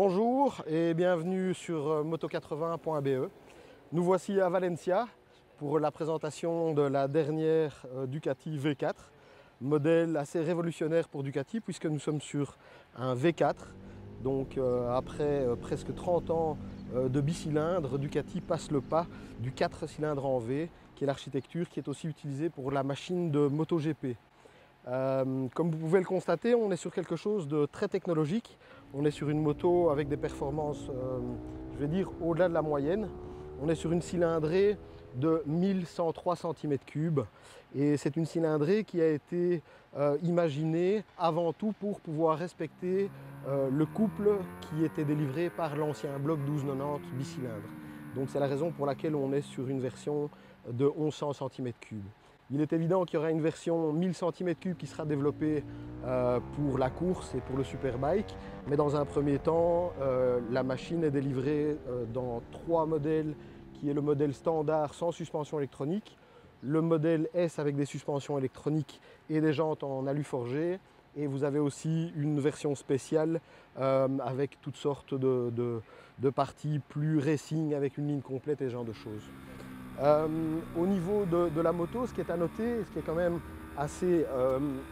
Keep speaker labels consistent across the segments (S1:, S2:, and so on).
S1: Bonjour et bienvenue sur moto80.be. Nous voici à Valencia pour la présentation de la dernière Ducati V4, modèle assez révolutionnaire pour Ducati puisque nous sommes sur un V4. Donc après presque 30 ans de bicylindre, Ducati passe le pas du 4 cylindres en V, qui est l'architecture qui est aussi utilisée pour la machine de MotoGP. Comme vous pouvez le constater, on est sur quelque chose de très technologique. On est sur une moto avec des performances, je vais dire, au-delà de la moyenne. On est sur une cylindrée de 1103 cm3 et c'est une cylindrée qui a été imaginée avant tout pour pouvoir respecter le couple qui était délivré par l'ancien bloc 1290 bicylindre. Donc c'est la raison pour laquelle on est sur une version de 1100 cm3. Il est évident qu'il y aura une version 1000 cm3 qui sera développée pour la course et pour le superbike, mais dans un premier temps, la machine est délivrée dans 3 modèles, qui est le modèle standard sans suspension électronique, le modèle S avec des suspensions électroniques et des jantes en alu forgé, et vous avez aussi une version spéciale avec toutes sortes de parties plus racing, avec une ligne complète et ce genre de choses. Au niveau de la moto, ce qui est à noter, ce qui est quand même assez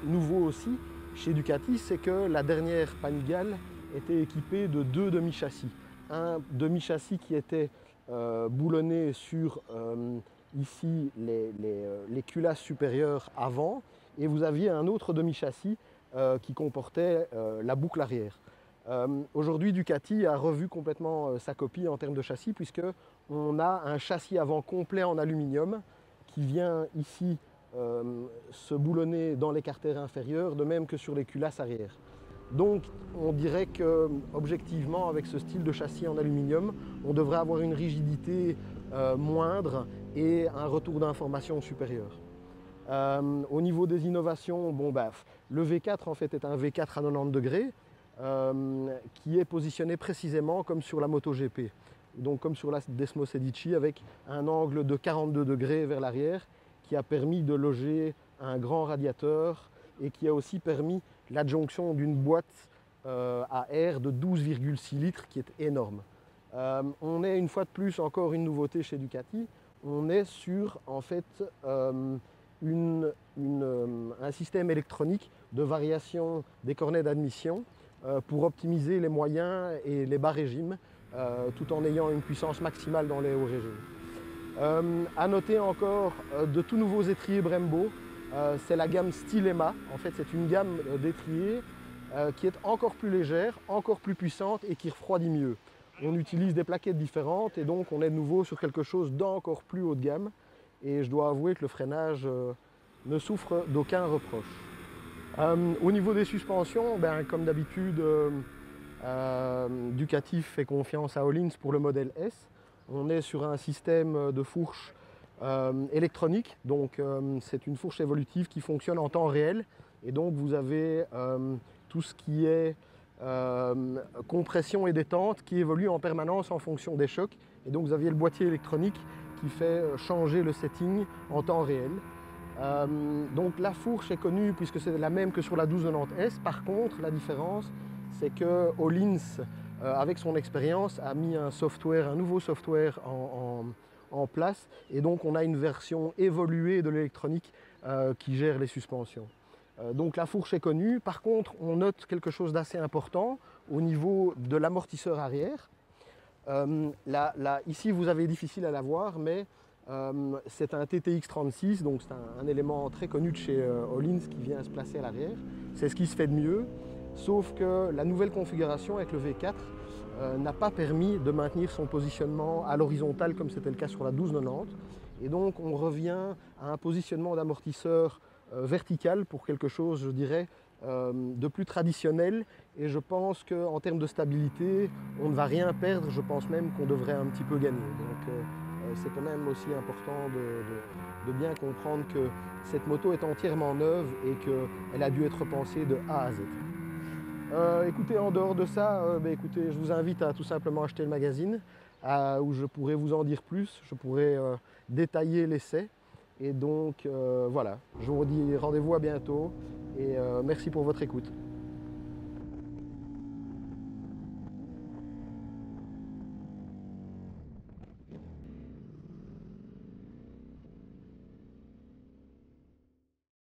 S1: nouveau aussi chez Ducati, c'est que la dernière Panigale était équipée de 2 demi-châssis. Un demi-châssis qui était boulonné sur ici les culasses supérieures avant, et vous aviez un autre demi-châssis qui comportait la boucle arrière. Aujourd'hui, Ducati a revu complètement sa copie en termes de châssis, puisque on a un châssis avant complet en aluminium qui vient ici se boulonner dans les carters inférieurs, de même que sur les culasses arrière. Donc on dirait que objectivement, avec ce style de châssis en aluminium, on devrait avoir une rigidité moindre et un retour d'information supérieur. Au niveau des innovations, le V4 en fait est un V4 à 90 degrés qui est positionné précisément comme sur la MotoGP, donc comme sur la Desmo Sedici, avec un angle de 42 degrés vers l'arrière qui a permis de loger un grand radiateur et qui a aussi permis l'adjonction d'une boîte à air de 12,6 litres qui est énorme. On est une fois de plus encore une nouveauté chez Ducati. On est sur en fait un système électronique de variation des cornets d'admission pour optimiser les moyens et les bas régimes tout en ayant une puissance maximale dans les hauts régimes. À noter encore de tout nouveaux étriers Brembo, c'est la gamme Stilema. En fait, c'est une gamme d'étriers qui est encore plus légère, encore plus puissante et qui refroidit mieux. On utilise des plaquettes différentes et donc on est de nouveau sur quelque chose d'encore plus haut de gamme. Et je dois avouer que le freinage ne souffre d'aucun reproche. Au niveau des suspensions, comme d'habitude, Ducati fait confiance à Öhlins pour le modèle S. On est sur un système de fourche électronique, donc c'est une fourche évolutive qui fonctionne en temps réel. Et donc vous avez tout ce qui est compression et détente qui évolue en permanence en fonction des chocs. Et donc vous aviez le boîtier électronique qui fait changer le setting en temps réel. Donc la fourche est connue puisque c'est la même que sur la 1290S. Par contre, la différence, c'est que Öhlins, avec son expérience, a mis un nouveau software en place. Et donc on a une version évoluée de l'électronique qui gère les suspensions. Donc la fourche est connue. Par contre, on note quelque chose d'assez important au niveau de l'amortisseur arrière. Ici, vous avez difficile à la voir, mais c'est un TTX36, donc c'est un élément très connu de chez Öhlins qui vient se placer à l'arrière. C'est ce qui se fait de mieux, sauf que la nouvelle configuration avec le V4 n'a pas permis de maintenir son positionnement à l'horizontale comme c'était le cas sur la 1290. Et donc on revient à un positionnement d'amortisseur vertical pour quelque chose, je dirais, de plus traditionnel. Et je pense qu'en termes de stabilité, on ne va rien perdre. Je pense même qu'on devrait un petit peu gagner. Donc c'est quand même aussi important de bien comprendre que cette moto est entièrement neuve et qu'elle a dû être pensée de A à Z. Écoutez, en dehors de ça, écoutez, je vous invite à tout simplement acheter le magazine où je pourrais vous en dire plus, je pourrais détailler l'essai. Et donc voilà, je vous dis rendez-vous à bientôt et merci pour votre écoute.